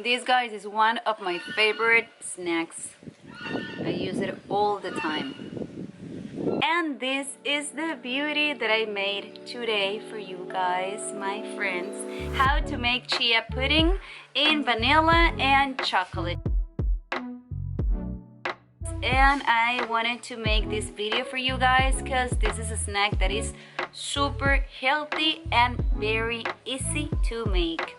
This, guys, is one of my favorite snacks. I use it all the time. And this is the beauty that I made today for you guys, my friends. How to make chia pudding in vanilla and chocolate. And I wanted to make this video for you guys because this is a snack that is super healthy and very easy to make.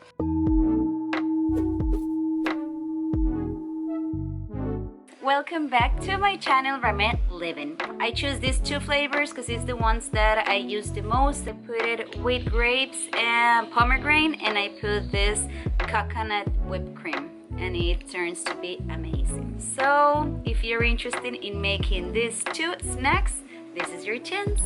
Welcome back to my channel, Rameliving. I choose these two flavors because it's the ones that I use the most. I put it with grapes and pomegranate, and I put this coconut whipped cream, and it turns to be amazing. So if you're interested in making these two snacks, this is your chance.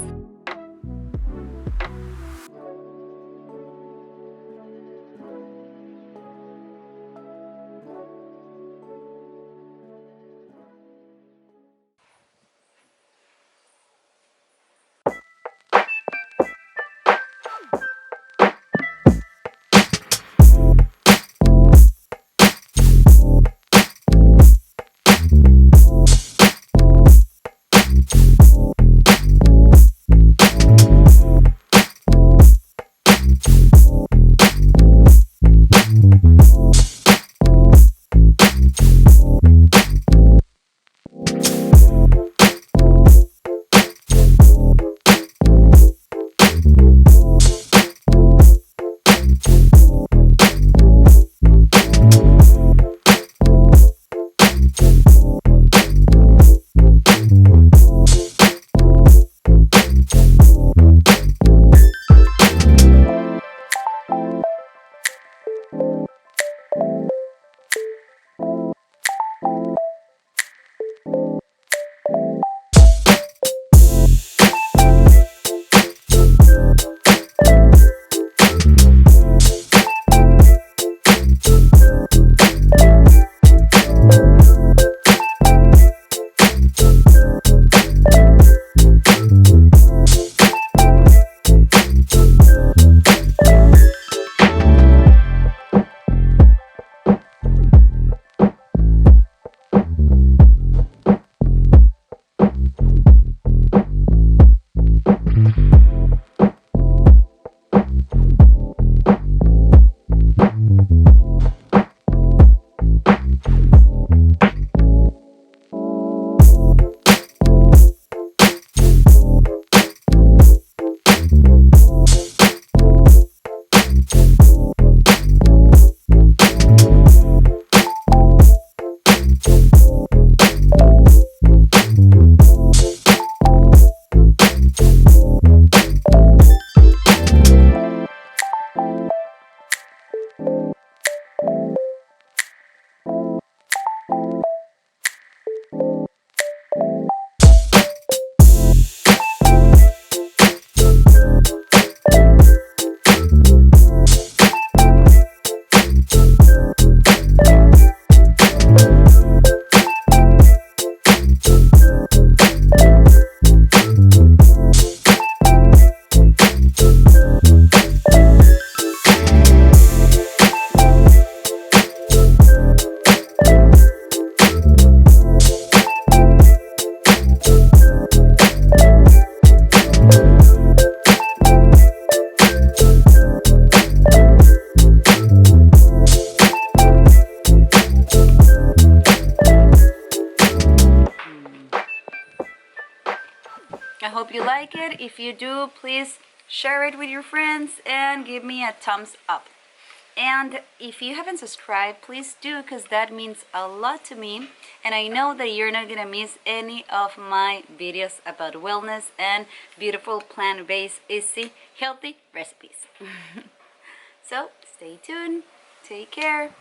I hope you like it. If you do, please share it with your friends and give me a thumbs up. And if you haven't subscribed, please do, because that means a lot to me. And I know that you're not gonna miss any of my videos about wellness and beautiful plant-based, easy, healthy recipes. So stay tuned. Take care.